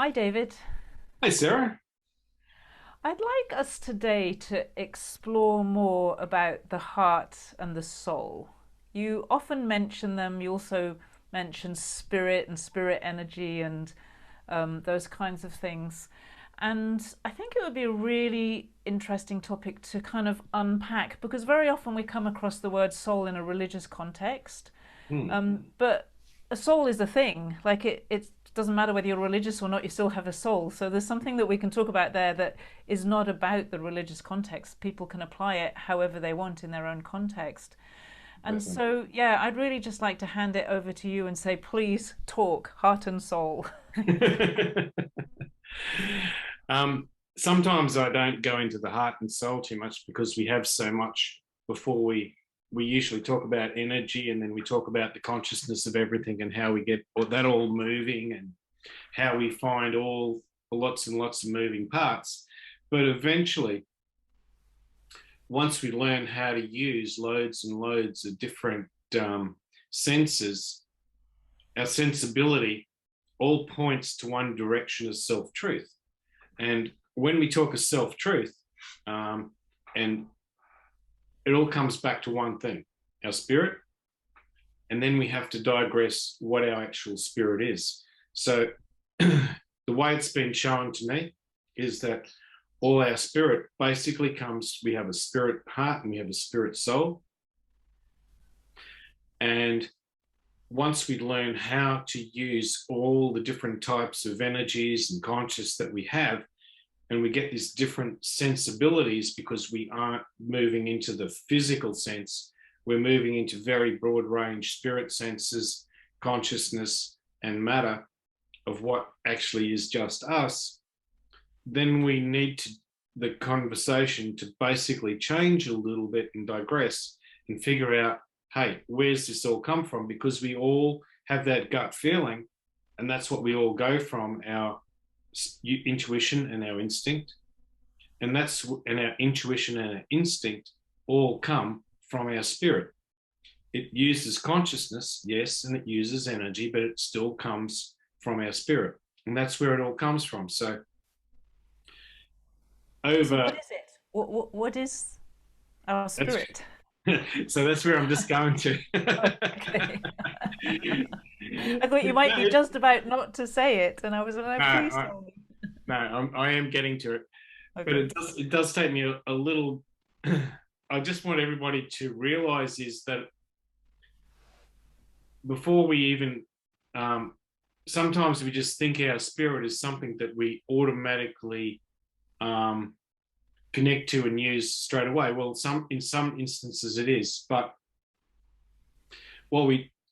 Hi, David. Hi, Sarah. I'd like us today to explore more about the heart and the soul. You often mention them, you also mention spirit and spirit energy and those kinds of things. And I think it would be a really interesting topic to kind of unpack because very often we come across the word soul in a religious context. Hmm. But a soul is a thing. Like it doesn't matter whether you're religious or not, you still have a soul. So there's something that we can talk about there that is not about the religious context. People can apply it however they want in their own context. And Definitely. so, yeah, I'd really just like to hand it over to you and say, please talk, heart and soul. um, Sometimes I don't go into the heart and soul too much because we have so much before we usually talk about energy, and then we talk about the consciousness of everything and how we get that all moving, and how we find all lots and lots of moving parts. But eventually, once we learn how to use loads and loads of different senses, our sensibility all points to one direction of self-truth. And when we talk of self-truth, and it all comes back to one thing, our spirit. And then we have to digress what our actual spirit is. So the way it's been shown to me is that all our spirit basically comes, we have a spirit heart and we have a spirit soul. And once we learn how to use all the different types of energies and conscious that we have, and we get these different sensibilities because we aren't moving into the physical sense, we're moving into very broad range spirit senses, consciousness, and matter of what actually is just us. Then we need to the conversation to basically change a little bit and digress and figure out, hey, where's this all come from? Because we all have that gut feeling, and that's what we all go from, our intuition and our instinct. And our intuition and our instinct all come from our spirit. It uses consciousness, yes, and it uses energy, but it still comes from our spirit. And that's where it all comes from. So So, what over is it? What is our that's spirit? so that's where I'm just going to. Oh, okay. I thought you might No, be just about not to say it, and I was like, please no, tell me. no, I am getting to it, but Okay. it does take me a little. I just want everybody to realize is that before we even, um, sometimes we just think our spirit is something that we automatically um, connect to and use straight away. Well, in some instances it is, but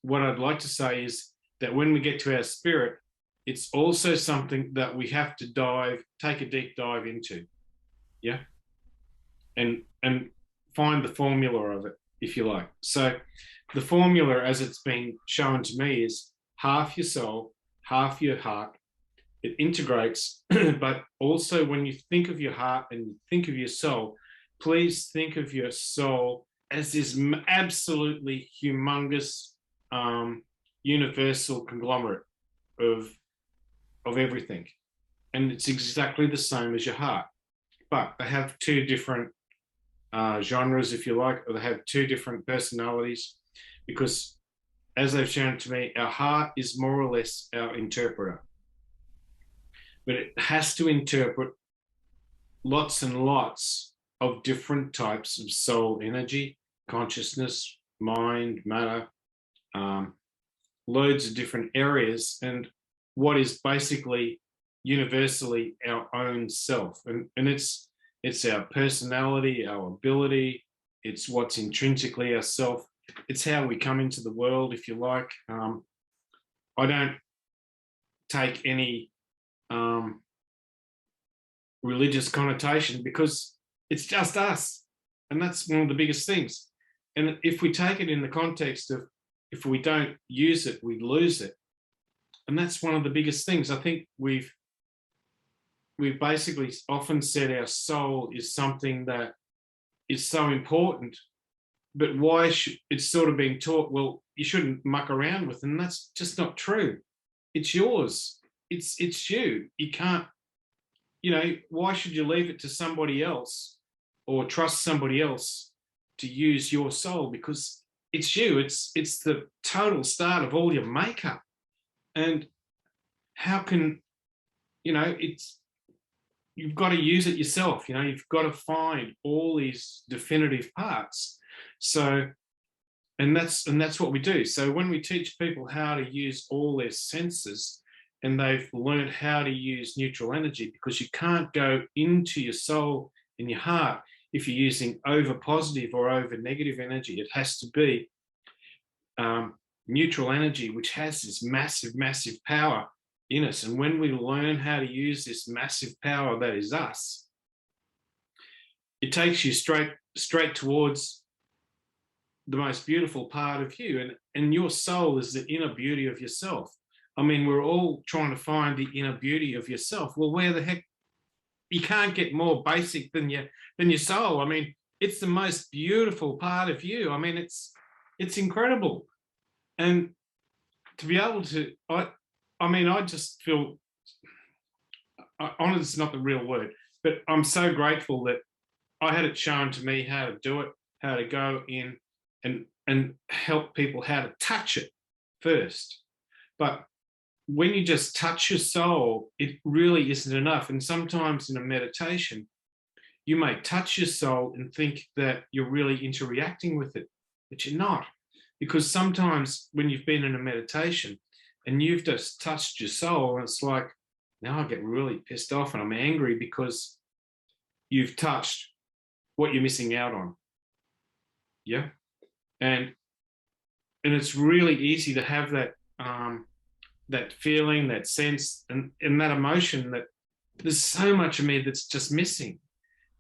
what I'd like to say is that when we get to our spirit, it's also something that we have to take a deep dive into, yeah, and find the formula of it, if you like. So the formula, as it's been shown to me, is half your soul, half your heart. It integrates, but also when you think of your heart and you think of your soul, please think of your soul as this absolutely humongous, universal conglomerate of everything, and it's exactly the same as your heart. But they have two different genres, if you like, or they have two different personalities, because as they've shown to me, our heart is more or less our interpreter, but it has to interpret lots and lots of different types of soul energy, consciousness, mind, matter, um, loads of different areas, and what is basically universally our own self. And it's our personality, our ability, it's what's intrinsically ourself. It's how we come into the world, if you like. I don't take any um, religious connotation because it's just us. And that's one of the biggest things. And if we take it in the context of if we don't use it, we lose it. And that's one of the biggest things. I think we've basically often said our soul is something that is so important, but why should it's sort of being taught, well, you shouldn't muck around with, and that's just not true. It's yours. it's you. You can't, why should you leave it to somebody else or trust somebody else to use your soul? Because it's you. It's the total start of all your makeup. And how can, it's, you've got to use it yourself. You've got to find all these definitive parts. So, and that's what we do. So when we teach people how to use all their senses, and they've learned how to use neutral energy, because you can't go into your soul and your heart if you're using over positive or over negative energy. It has to be neutral energy, which has this massive, massive power in us. And when we learn how to use this massive power that is us, it takes you straight towards the most beautiful part of you. And your soul is the inner beauty of yourself. I mean, we're all trying to find the inner beauty of yourself. Well, where the heck, you can't get more basic than your soul. I mean, it's the most beautiful part of you. I mean, it's incredible. And to be able to, I just feel, honored is not the real word, but I'm so grateful that I had it shown to me how to do it, how to go in and help people how to touch it first. But when you just touch your soul, it really isn't enough. And sometimes in a meditation, you may touch your soul and think that you're really interacting with it, but you're not. Because sometimes when you've been in a meditation and you've just touched your soul, and it's like, now I get really pissed off and I'm angry because you've touched what you're missing out on. Yeah. And it's really easy to have that that feeling, that sense, and that emotion that there's so much of me that's just missing.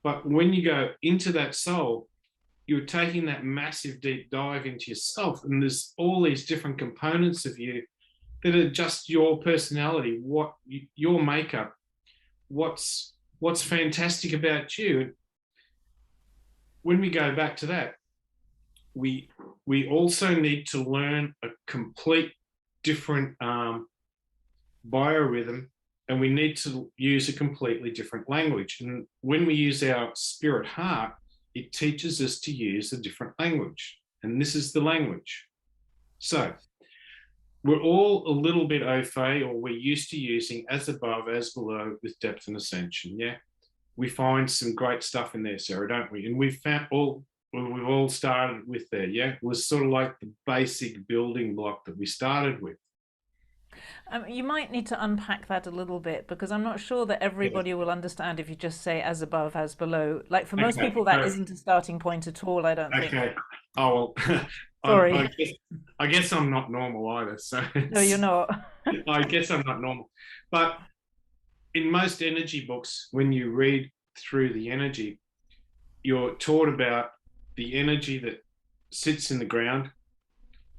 But when you go into that soul, you're taking that massive deep dive into yourself, and there's all these different components of you that are just your personality, your makeup, what's fantastic about you. When we go back to that, we also need to learn a complete different biorhythm, and we need to use a completely different language. And when we use our spirit heart, it teaches us to use a different language, and this is the language. So we're all a little bit au fait, or we're used to using as above, as below, with depth and ascension. Yeah, we find some great stuff in there, Sarah, don't we? And we've all started with there. Yeah, it was sort of like the basic building block that we started with. You might need to unpack that a little bit, because I'm not sure that Yeah. everybody will understand if you just say as above, as below. Like for most Okay. people, that isn't a starting point at all, I don't think. Okay. Oh well, Sorry. I guess I'm not normal either. So No, you're not. I guess I'm not normal. But in most energy books, when you read through the energy, you're taught about the energy that sits in the ground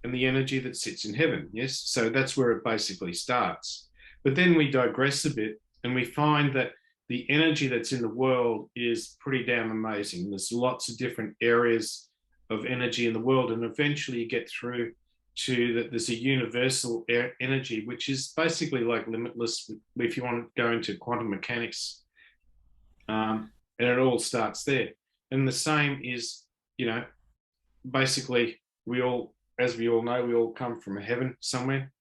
and the energy that sits in heaven. Yes. So that's where it basically starts. But then we digress a bit and we find that the energy that's in the world is pretty damn amazing. There's lots of different areas of energy in the world. And eventually you get through to that there's a universal energy, which is basically like limitless, if you want to go into quantum mechanics. And it all starts there. And the same is, basically as we all know, we all come from heaven somewhere.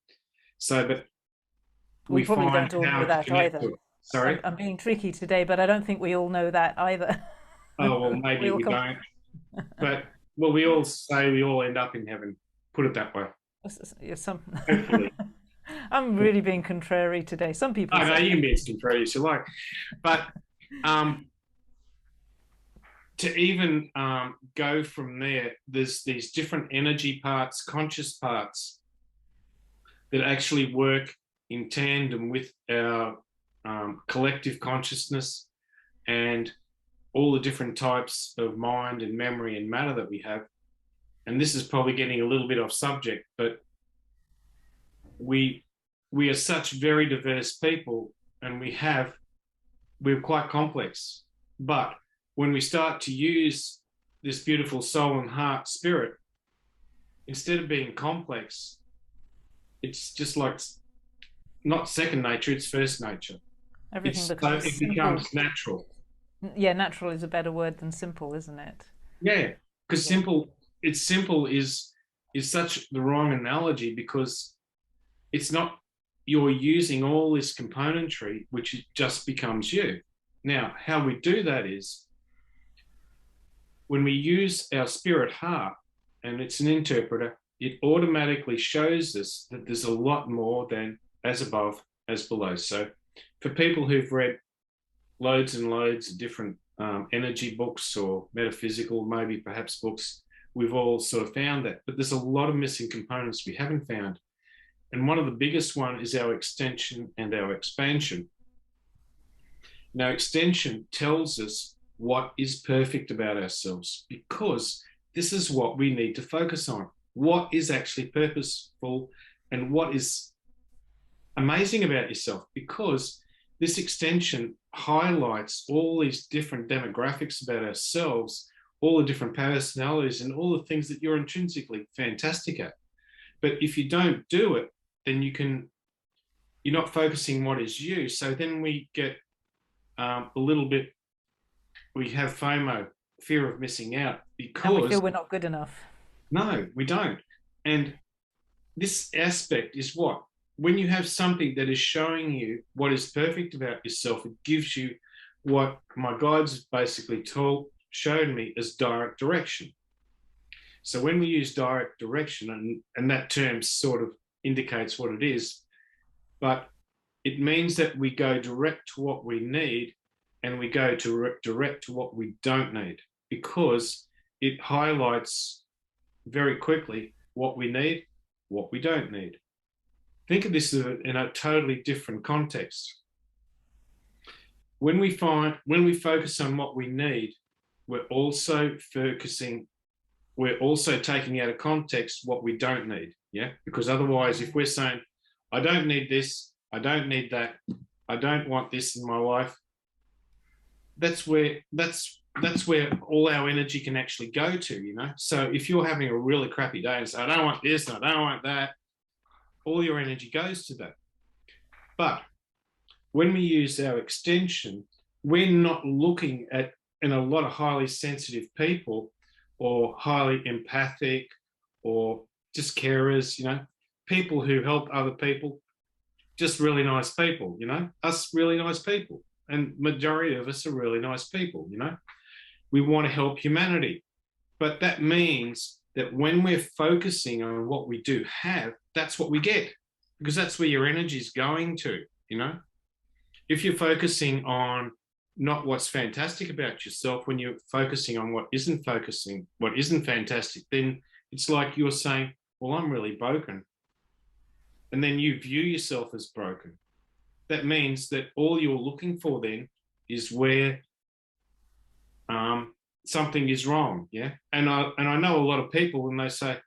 So, but We we probably find don't all how know to that connect either. to it. Sorry. I'm being tricky today, but I don't think we all know that either. Oh, well, We maybe all we come. don't. But, well, we all say we all end up in heaven. Put it that way. Some. Hopefully. I'm really being contrary today. Some people I know say you that. can be as contrary as you like. But um, to even go from there, there's these different energy parts, conscious parts that actually work in tandem with our collective consciousness and all the different types of mind and memory and matter that we have. And this is probably getting a little bit off subject, but we are such very diverse people, and we're quite complex. But when we start to use this beautiful soul and heart spirit, instead of being complex, it's just like not second nature, it's first nature. Everything It's so becomes it simple. becomes natural. Yeah, natural is a better word than simple, isn't it? Yeah, because Yeah. simple is such the wrong analogy because it's not, you're using all this componentry which just becomes you. Now, how we do that is when we use our spirit heart and it's an interpreter, it automatically shows us that there's a lot more than as above, as below. So for people who've read loads and loads of different energy books or metaphysical, maybe perhaps books, we've all sort of found that. But there's a lot of missing components we haven't found. And one of the biggest one is our extension and our expansion. Now, extension tells us what is perfect about ourselves because this is what we need to focus on. What is actually purposeful and what is amazing about yourself, because this extension highlights all these different demographics about ourselves, all the different personalities, and all the things that you're intrinsically fantastic at. But if you don't do it, then you're not focusing what is you. So then we get a little bit, we have FOMO, fear of missing out, And we because feel we're not good enough. no, we don't. And this aspect is what? When you have something that is showing you what is perfect about yourself, it gives you what my guides basically showed me as direct direction. So when we use direct direction, and that term sort of indicates what it is, but it means that we go direct to what we need and we go direct to what we don't need, because it highlights very quickly what we need, what we don't need. Think of this in a totally different context. When we focus on what we need, we're also focusing, we're also taking out of context what we don't need. Yeah. Because otherwise, if we're saying, I don't need this, I don't need that, I don't want this in my life, that's where all our energy can actually go to, you know. So if you're having a really crappy day and say, I don't want this and I don't want that, all your energy goes to that. But when we use our extension, we're not looking at, in a lot of highly sensitive people or highly empathic or just carers, you know, people who help other people, just really nice people, you know, us really nice people. And majority of us are really nice people, you know. We want to help humanity. But that means that when we're focusing on what we do have, that's what we get, because that's where your energy is going to, you know. If you're focusing on not what's fantastic about yourself, when you're focusing on what isn't fantastic, then it's like you're saying, well, I'm really broken. And then you view yourself as broken. That means that all you're looking for then is where something is wrong. Yeah. And I know a lot of people when they say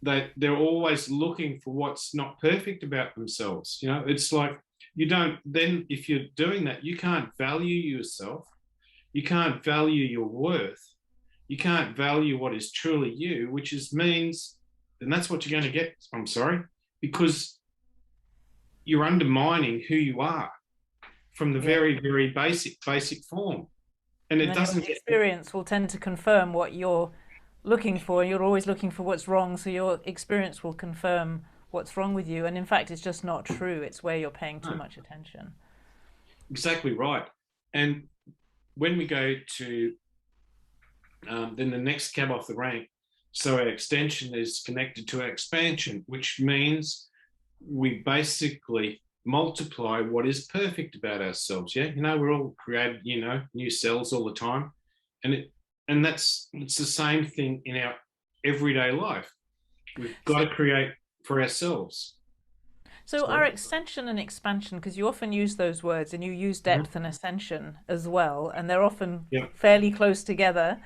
they're always looking for what's not perfect about themselves. You know, it's like, you don't, then if you're doing that, you can't value yourself, you can't value your worth, you can't value what is truly you, which is means, and that's what you're going to get, I'm sorry, because you're undermining who you are from the Yeah. very, very basic form. And And it then your doesn't get, experience will tend to confirm what you're looking for. You're always looking for what's wrong, so your experience will confirm what's wrong with you. And in fact, it's just not true. It's where you're paying too no, much attention. exactly right. And when we go to then the next cab off the rank, so our extension is connected to our expansion, which means we basically multiply what is perfect about ourselves. Yeah, you know, we're all created, you know, new cells all the time, and it's the same thing in our everyday life. We've got So, to create for ourselves. so our Sorry. extension and expansion, because you often use those words and you use Mm-hmm. depth and ascension as well, and they're often Yeah, fairly close together.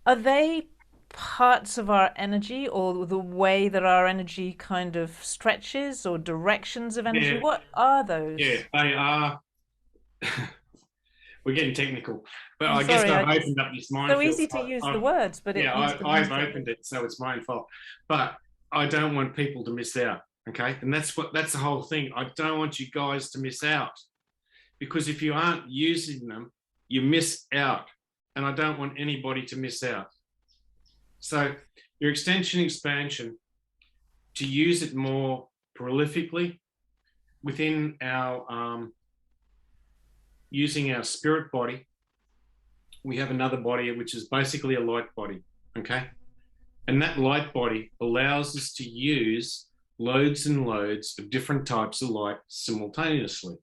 Are they parts of our energy or the way that our energy kind of stretches or directions of energy? yeah, What are yeah. those? They are. We're getting technical, but I'm I guess sorry, I've I just opened up this so minefield. easy to use the I've, words, but yeah, it needs to be I've used in opened the it, so it's my fault. But I don't want people to miss out. Okay. And that's the whole thing. I don't want you guys to miss out, because if you aren't using them, you miss out. And I don't want anybody to miss out. So your extension expansion, to use it more prolifically within our using our spirit body, we have another body which is basically a light body. Okay. And that light body allows us to use loads and loads of different types of light simultaneously.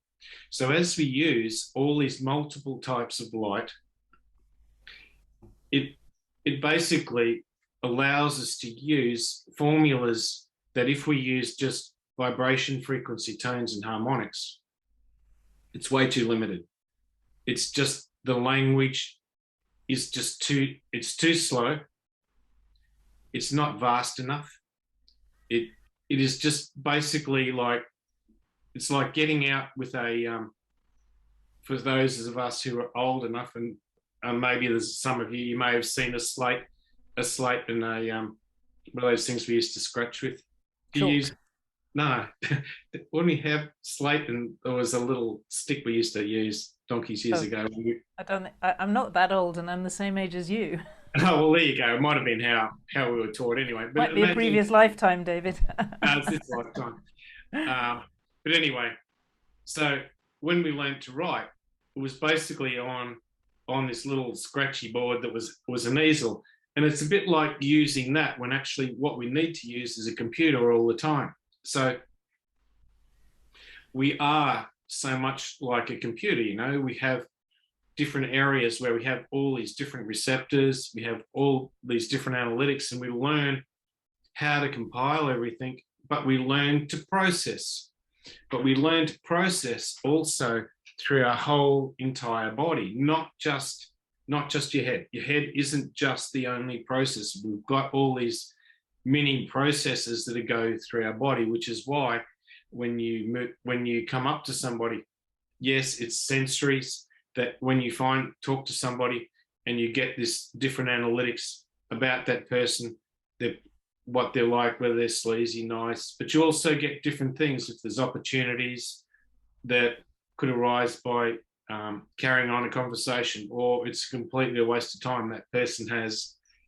So as we use all these multiple types of light, it basically allows us to use formulas that if we use just vibration, frequency, tones, and harmonics, it's way too limited. It's just the language is just it's too slow. It's not vast enough. It is just basically like, it's like getting out with a, for those of us who are old enough, and maybe there's some of you, you may have seen a slate and a, one of those things we used to scratch with. Do you use, no, when we have slate, and there was a little stick we used to use donkeys years ago. I'm not that old, and I'm the same age as you. Oh, well, there you go. It might have been how we were taught anyway. But Might be a previous lifetime, David. It's this lifetime. But anyway, so when we learned to write, it was basically on this little scratchy board that was an easel. And it's a bit like using that when actually what we need to use is a computer all the time. So we are so much like a computer, you know, we have different areas where we have all these different receptors, we have all these different analytics, and we learn how to compile everything, but we learn to process. But we learn to process also through our whole entire body, not just your head. Your head isn't just the only process. We've got all these mini processes that go through our body, which is why when you come up to somebody, yes, it's sensories, that when you talk to somebody and you get this different analytics about that person, what they're like, whether they're sleazy, nice, but you also get different things. If there's opportunities that could arise by carrying on a conversation, or it's completely a waste of time, that person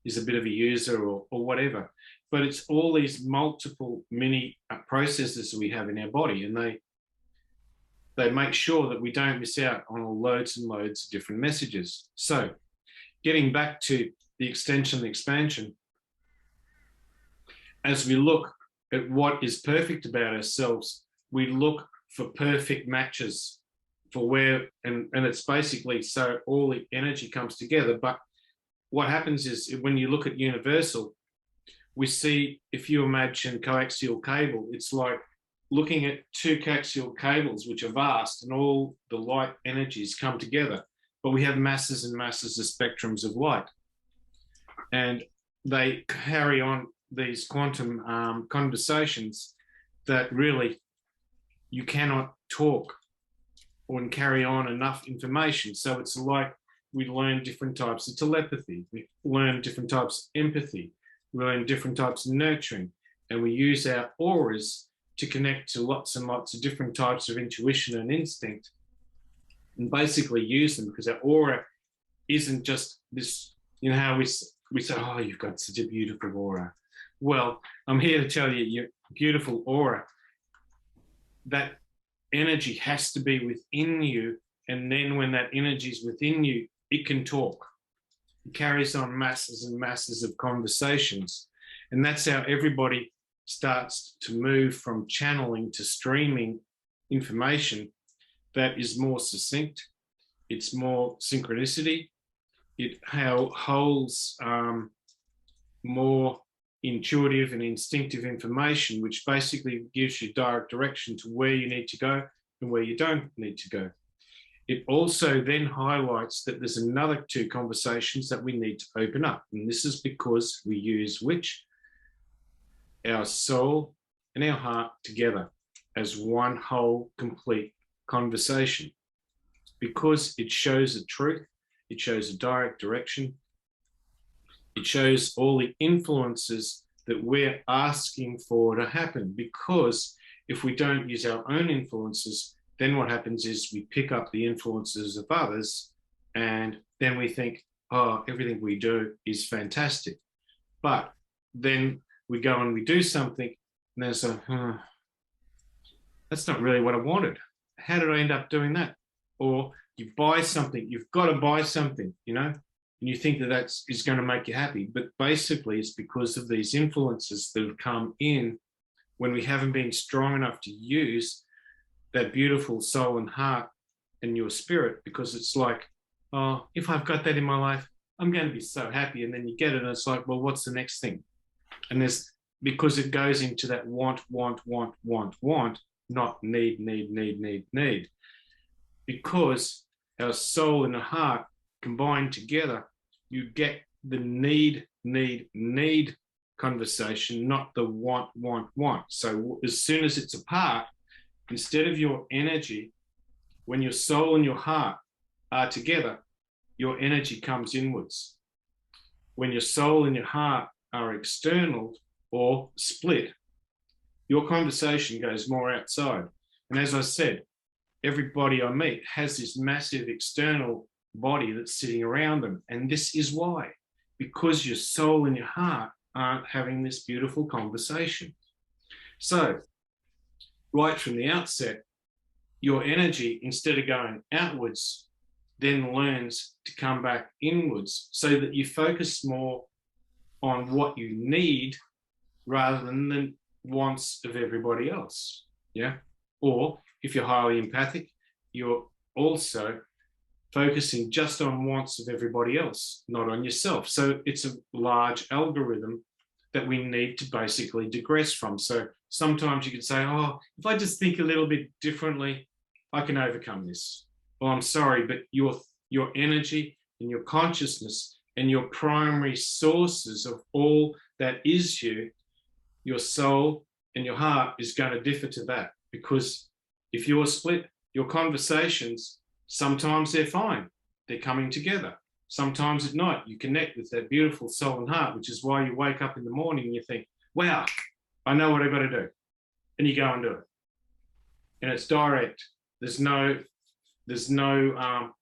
is a bit of a user or whatever. But it's all these multiple mini processes that we have in our body, and they make sure that we don't miss out on loads and loads of different messages. So getting back to the extension and expansion, as we look at what is perfect about ourselves, we look for perfect matches for where, and it's basically so all the energy comes together. But what happens is when you look at universal, we see, if you imagine coaxial cable, it's like looking at two coaxial cables, which are vast, and all the light energies come together. But we have masses and masses of spectrums of light. And they carry on these quantum conversations that really you cannot talk or carry on enough information. So it's like we learn different types of telepathy, we learn different types of empathy, we learn different types of nurturing, and we use our auras to connect to lots and lots of different types of intuition and instinct, and basically use them, because our aura isn't just this, you know, how we say, oh, you've got such a beautiful aura. Well, I'm here to tell you, your beautiful aura, that energy has to be within you. And then when that energy is within you, it can talk. It carries on masses and masses of conversations. And that's how everybody starts to move from channeling to streaming information that is more succinct. It's more synchronicity. It holds more intuitive and instinctive information, which basically gives you direct direction to where you need to go and where you don't need to go. It also then highlights that there's another two conversations that we need to open up. And this is because we use which? Our soul and our heart together as one whole complete conversation, because it shows the truth, it shows a direct direction, it shows all the influences that we're asking for to happen. Because if we don't use our own influences, then what happens is we pick up the influences of others, and then we think, oh, everything we do is fantastic. But then we go and we do something, and then it's like, that's not really what I wanted. How did I end up doing that? Or you buy something, you've got to buy something, and you think that is going to make you happy. But basically, it's because of these influences that have come in when we haven't been strong enough to use that beautiful soul and heart and your spirit, because it's like, oh, if I've got that in my life, I'm going to be so happy. And then you get it, and it's like, well, what's the next thing? And because it goes into that want, not need. Because our soul and the heart combined together, you get the need conversation, not the want. So as soon as it's apart, instead of your energy, when your soul and your heart are together, your energy comes inwards. When your soul and your heart are external or split, your conversation goes more outside. And as I said, everybody I meet has this massive external body that's sitting around them. And this is why, because your soul and your heart aren't having this beautiful conversation. So right from the outset, your energy, instead of going outwards, then learns to come back inwards, so that you focus more on what you need rather than the wants of everybody else. Yeah. Or if you're highly empathic, you're also focusing just on wants of everybody else, not on yourself. So it's a large algorithm that we need to basically digress from. So sometimes you could say, oh, if I just think a little bit differently, I can overcome this. Well, I'm sorry, but your energy and your consciousness and your primary sources of all that is you, your soul and your heart, is going to differ to that. Because if you're split, your conversations, sometimes they're fine. They're coming together. Sometimes at night, you connect with that beautiful soul and heart, which is why you wake up in the morning and you think, wow, I know what I've got to do. And you go and do it. And it's direct. There's no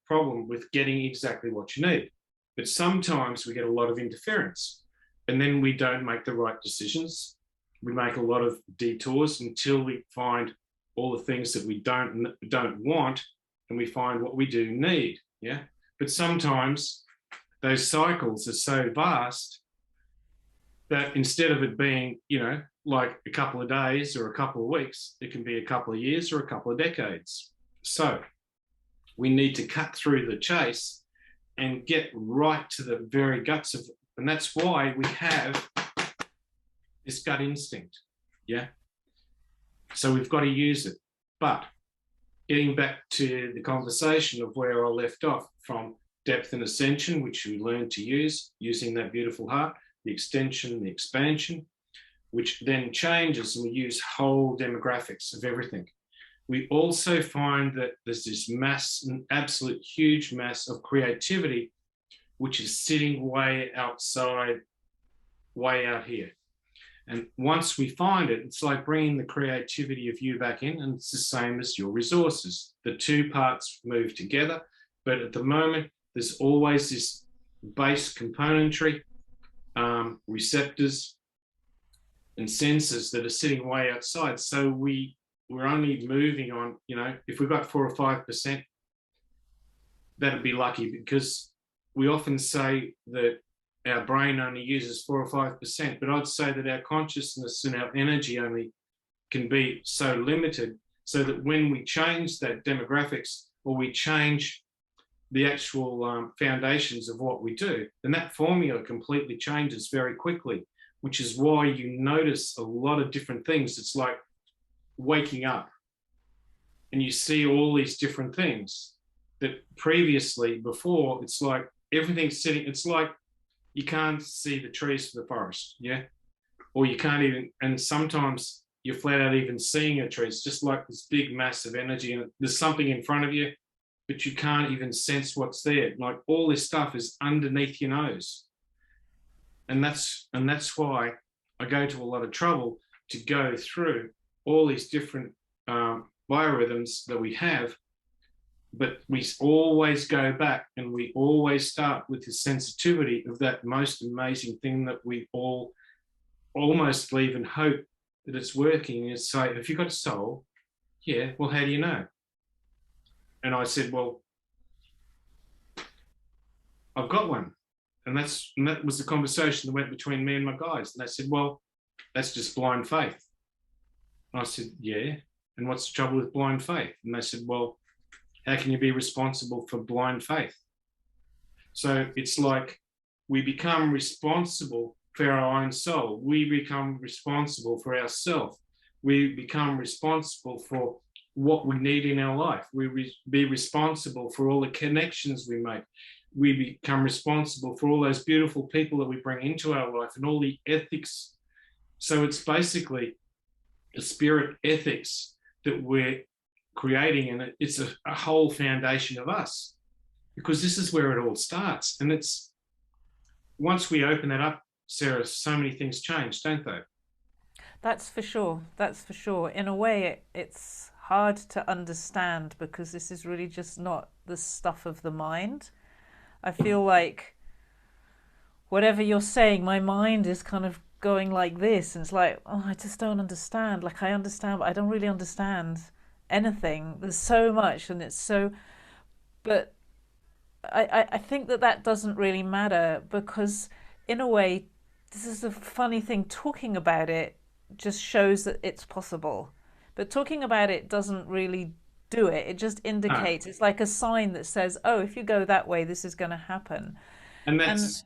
problem with getting exactly what you need. But sometimes we get a lot of interference, and then we don't make the right decisions. We make a lot of detours until we find all the things that we don't want, and we find what we do need. Yeah. But sometimes those cycles are so vast that instead of it being, like a couple of days or a couple of weeks, it can be a couple of years or a couple of decades. So we need to cut through the chase and get right to the very guts of it. And that's why we have this gut instinct. Yeah. So we've got to use it. But getting back to the conversation of where I left off, from depth and ascension, which we learn to use, using that beautiful heart, the extension, the expansion, which then changes, and we use whole demographics of everything. We also find that there's this mass, an absolute huge mass of creativity, which is sitting way outside, way out here. And once we find it, it's like bringing the creativity of you back in, and it's the same as your resources. The two parts move together, but at the moment, there's always this base componentry, receptors and sensors that are sitting way outside. So we're only moving on, if we've got 4 or 5%, that'd be lucky, because we often say that our brain only uses 4 or 5%, but I'd say that our consciousness and our energy only can be so limited, so that when we change that demographics, or we change the actual foundations of what we do, then that formula completely changes very quickly, which is why you notice a lot of different things. It's like waking up and you see all these different things that previously, before, it's like everything's sitting, it's like you can't see the trees for the forest, yeah? Or you can't even, and sometimes you're flat out even seeing a tree. It's just like this big mass of energy, and there's something in front of you, but you can't even sense what's there. Like all this stuff is underneath your nose. And that's why I go to a lot of trouble to go through all these different biorhythms that we have, but we always go back and we always start with the sensitivity of that most amazing thing that we all almost even hope that it's working. And it's say, have you got a soul? Yeah. Well, how do you know? And I said, well, I've got one. And that was the conversation that went between me and my guys. And they said, well, that's just blind faith. And I said, yeah. And what's the trouble with blind faith? And they said, well, how can you be responsible for blind faith? So it's like we become responsible for our own soul. We become responsible for ourselves. We become responsible for what we need in our life. Be responsible for all the connections we make. We become responsible for all those beautiful people that we bring into our life and all the ethics. So it's basically the spirit ethics that we're creating, and it's a whole foundation of us, because this is where it all starts. And it's once we open that up, Sarah, so many things change, don't they? That's for sure. That's for sure. In a way, it's hard to understand because this is really just not the stuff of the mind. I feel like whatever you're saying, my mind is kind of going like this, and it's like, oh, I just don't understand. Like, I understand, but I don't really understand anything. There's so much, and it's so. But I think that that doesn't really matter because, in a way, this is a funny thing. Talking about it just shows that it's possible, but talking about it doesn't really do it. It just No. indicates. It's like a sign that says, "Oh, if you go that way, this is going to happen." And And that's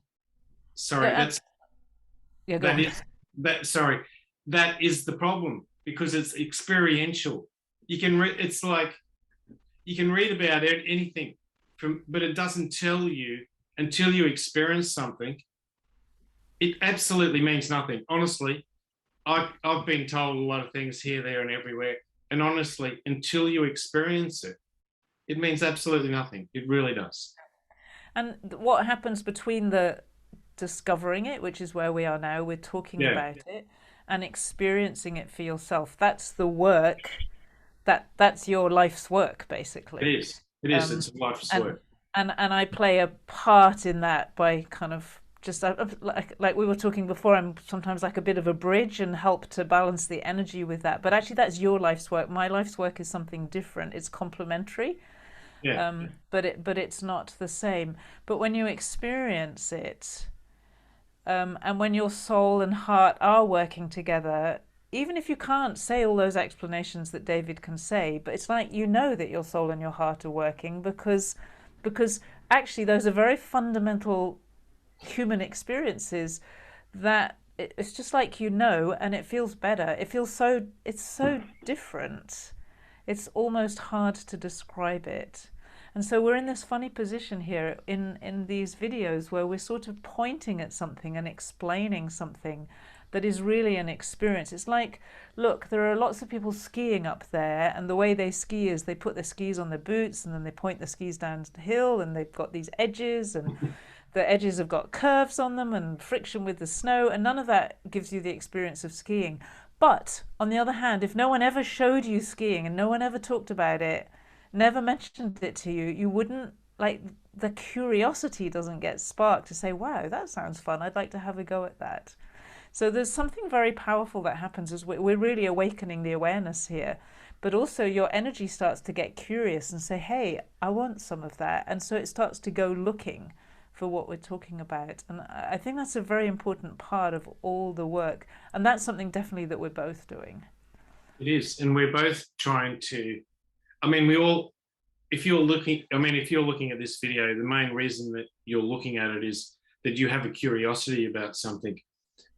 sorry, yeah, that's yeah, go that on. is that sorry, that is the problem, because it's experiential. You can it's like you can read about anything but it doesn't tell you until you experience something. It absolutely means nothing. Honestly, I've been told a lot of things here, there, and everywhere. And honestly, until you experience it, it means absolutely nothing. It really does. And what happens between the discovering it, which is where we are now, we're talking Yeah, about it, and experiencing it for yourself. That's the work. That's your life's work, it basically. is. It is. Um, It's a life's and work. and I play a part in that by kind of just like we were talking before. I'm sometimes like a bit of a bridge and help to balance the energy with that. But actually, that's your life's work. My life's work is something different. It's complementary, Yeah. but it's not the same. But when you experience it, and when your soul and heart are working together, even if you can't say all those explanations that David can say, but it's like you know that your soul and your heart are working because actually those are very fundamental human experiences that it's just like you know, and it feels better. It feels so it's so different. It's almost hard to describe it. And so we're in this funny position here in these videos where we're sort of pointing at something and explaining something that is really an experience. It's like, look, there are lots of people skiing up there, and the way they ski is they put their skis on their boots and then they point the skis down the hill, and they've got these edges, and the edges have got curves on them and friction with the snow, and none of that gives you the experience of skiing. But on the other hand, if no one ever showed you skiing and no one ever talked about it, never mentioned it to you, you wouldn't like the curiosity doesn't get sparked to say, wow, that sounds fun. I'd like to have a go at that. So there's something very powerful that happens as we're really awakening the awareness here. But also your energy starts to get curious and say, hey, I want some of that. And so it starts to go looking for what we're talking about. And I think that's a very important part of all the work. And that's something definitely that we're both doing. It is. And we're both trying to, I mean, we all, if you're looking, I mean, if you're looking at this video, the main reason that you're looking at it is that you have a curiosity about something.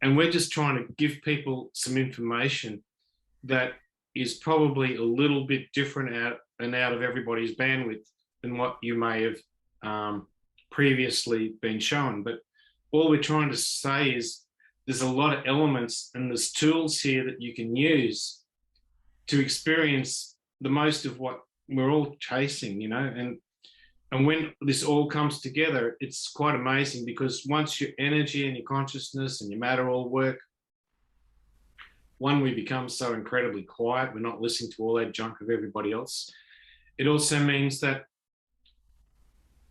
And we're just trying to give people some information that is probably a little bit different out of everybody's bandwidth than what you may have previously been shown. But all we're trying to say is there's a lot of elements and there's tools here that you can use to experience the most of what we're all chasing, you know. And when this all comes together, it's quite amazing, because once your energy and your consciousness and your matter all work, one, we become so incredibly quiet. We're not listening to all that junk of everybody else. It also means that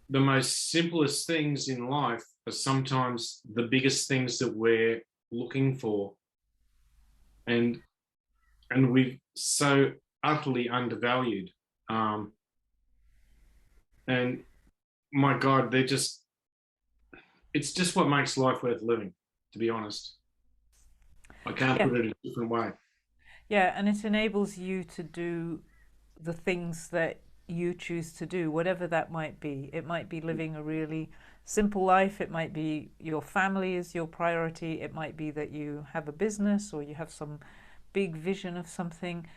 the most simplest things in life are sometimes the biggest things that we're looking for. And we've so utterly undervalued. Um, and my God, it's just what makes life worth living, to be honest. I can't Yeah, put it a different way. yeah, and it enables you to do the things that you choose to do, whatever that might be. It might be living a really simple life, it might be your family is your priority, it might be that you have a business or you have some big vision of something.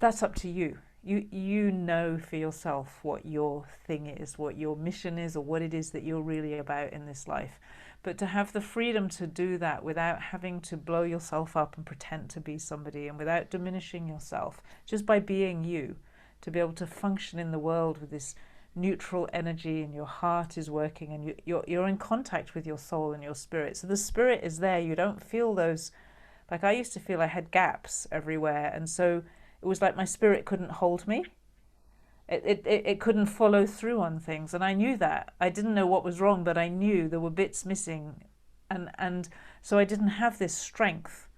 That's up to you. You know for yourself what your thing is, what your mission is, or what it is that you're really about in this life. But to have the freedom to do that without having to blow yourself up and pretend to be somebody, and without diminishing yourself, just by being you, to be able to function in the world with this neutral energy, and your heart is working, and you're in contact with your soul and your spirit. So the spirit is there. You don't feel those, like I used to feel I had gaps everywhere, and so it was like my spirit couldn't hold me. It couldn't follow through on things, and I knew that. I didn't know what was wrong, but I knew there were bits missing, and so I didn't have this strength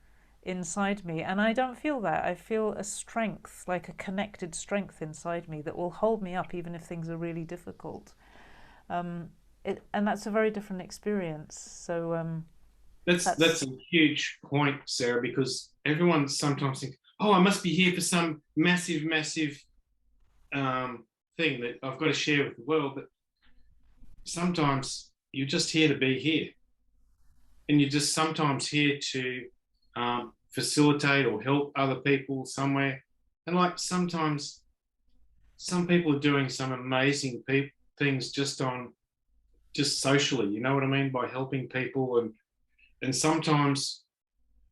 inside me, and I don't feel that. I feel a strength, like a connected strength inside me that will hold me up even if things are really difficult. Um, and that's a very different experience. So That's that's a huge point, Sarah, because everyone sometimes thinks, "Oh, I must be here for some massive, massive thing that I've got to share with the world." But sometimes you're just here to be here, and you're just sometimes here to facilitate or help other people somewhere. And like sometimes some people are doing some amazing things just socially. You know what I mean, by helping people, and sometimes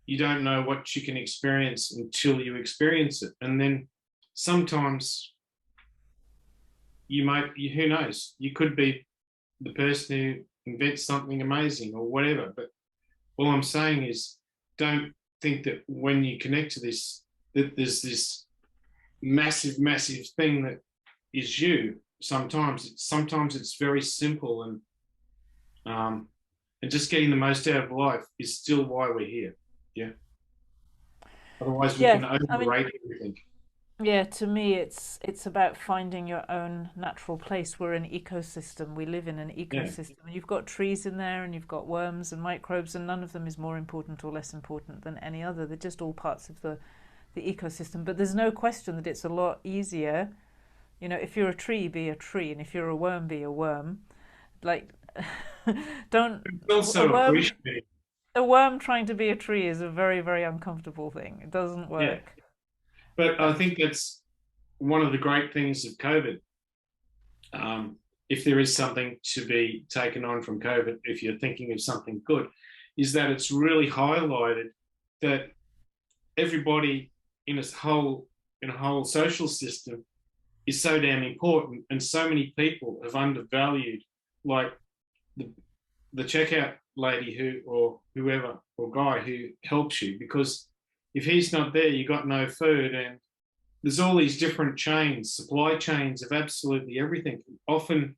you don't know what you can experience until you experience it, and then sometimes who knows, you could be the person who invents something amazing or whatever. But all I'm saying is, don't think that when you connect to this, that there's this massive, massive thing that is you. Sometimes it's very simple, um, and just getting the most out of life is still why we're here. Yeah. Otherwise, we yeah. can I mean, overrate everything. yeah, to me, it's about finding your own natural place. We're an ecosystem. We live in an Yeah. ecosystem. You've got trees in there, and you've got worms and microbes, and none of them is more important or less important than any other. They're just all parts of the ecosystem. But there's no question that it's a lot easier. You know, if you're a tree, be a tree, and if you're a worm, be a worm. Like, don't It's a also worm appreciating. a worm trying to be a tree is a very, very uncomfortable thing. It doesn't Yeah. work. But I That think that's one of the great things of COVID. Um, if there is something to be taken on from COVID, if you're thinking of something good, is that it's really highlighted that everybody in a whole social system is so damn important, and so many people have undervalued, like the checkout lady who or whoever or guy who helps you, because if he's not there, you got no food. And there's all these different chains, supply chains of absolutely everything. Often,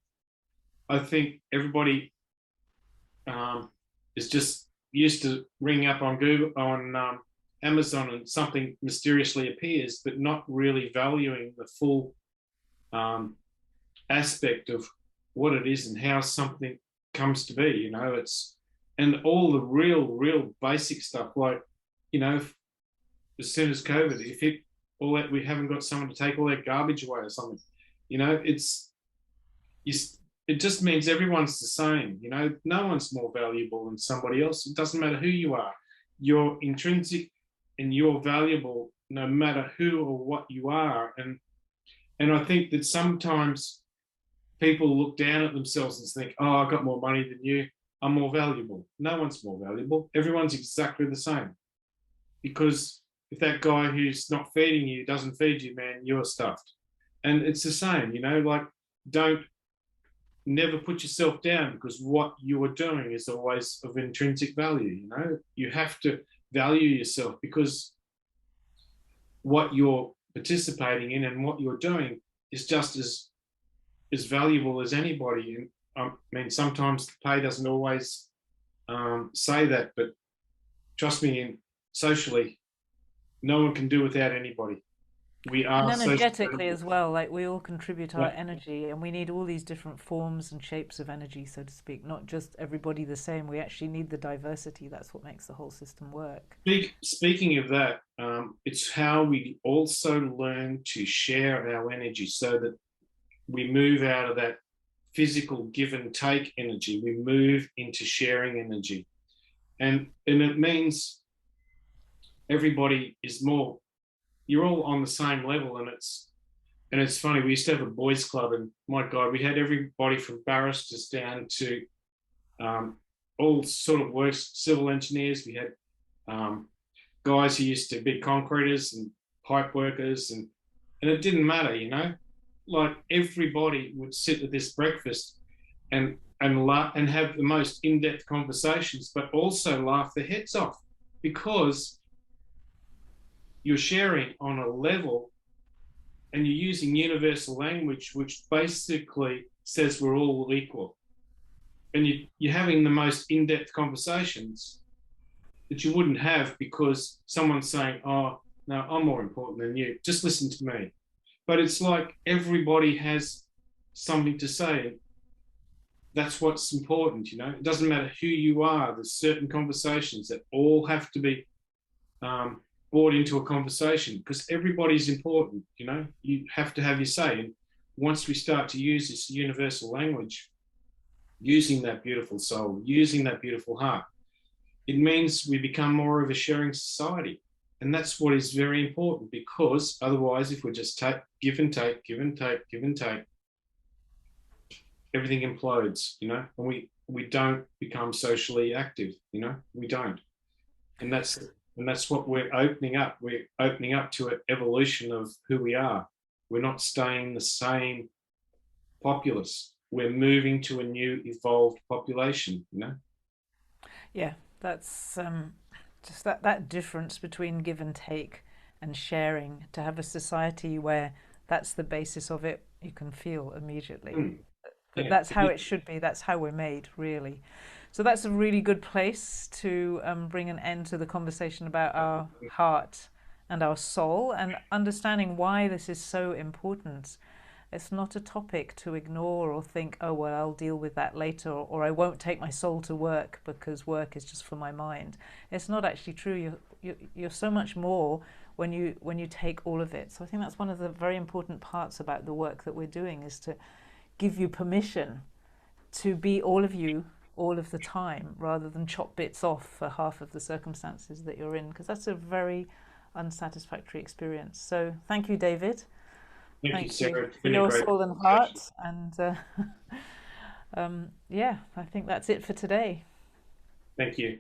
I think everybody is just used to ring up on Google, on Amazon, and something mysteriously appears, but not really valuing the full um, aspect of what it is and how something comes to be. You know, it's and all the real basic stuff, like, you know, as soon as COVID, if it all that we haven't got someone to take all that garbage away or something, you know, you, it just means everyone's the same. You know, no one's more valuable than somebody else. It doesn't matter who you are. You're intrinsic and you're valuable no matter who or what you are. And I think that sometimes people look down at themselves and think, "Oh, I've got more money than you. I'm more valuable." No one's more valuable. Everyone's exactly the same. Because if that guy who's not feeding you doesn't feed you, man, you're stuffed. And it's the same, you know, like, don't never put yourself down, because what you are doing is always of intrinsic value. You know, you have to value yourself, because what you're participating in and what you're doing is just as valuable as anybody. And I mean, sometimes the pay doesn't always say that, but trust me, in socially, no one can do without anybody. We And are social energetically as animals. well, like we all contribute our Yeah. energy, and we need all these different forms and shapes of energy, so to speak, not just everybody the same. We actually need the diversity. That's what makes the whole system work. Speaking of that, it's how we also learn to share our energy so that we move out of that physical give and take energy. We move into sharing energy. And it means everybody is more, you're all on the same level. And it's funny, we used to have a boys club, and my God, we had everybody from barristers down to um, all sort of works, civil engineers. We had um, guys who used to be concreters and pipe workers, and it didn't matter, like everybody would sit at this breakfast and have the most in-depth conversations, but also laugh their heads off, because you're sharing on a level and you're using universal language, which basically says we're all equal. And you're having the most in-depth conversations that you wouldn't have because someone's saying, oh, no, I'm more important than you. Just listen to me. But it's like everybody has something to say. That's what's important. It doesn't matter who you are. There's certain conversations that all have to be brought into a conversation, because everybody's important. You have to have your say. And once we start to use this universal language, using that beautiful soul, using that beautiful heart, it means we become more of a sharing society. And that's what is very important, because otherwise, if we just give and take, give and take, give and take, everything implodes, and we don't become socially active, we don't. And that's what we're opening up. We're opening up to an evolution of who we are. We're not staying the same populace. We're moving to a new evolved population. Yeah, that's just that difference between give and take and sharing. To have a society where that's the basis of it, you can feel immediately Mm. that Yeah. that's how it should be. That's how we're made, really. So that's a really good place to bring an end to the conversation about our heart and our soul, and understanding why this is so important. It's not a topic to ignore or think, oh, well, I'll deal with that later, or I won't take my soul to work because work is just for my mind. It's not actually true. You're so much more when you take all of it. So I think that's one of the very important parts about the work that we're doing, is to give you permission to be all of you all of the time, rather than chop bits off for half of the circumstances that you're in, because that's a very unsatisfactory experience. So thank you, David. Thank you, Thank you Sarah. It's for been a your great soul and conversation. heart. And yeah, I think that's it for today. Thank you.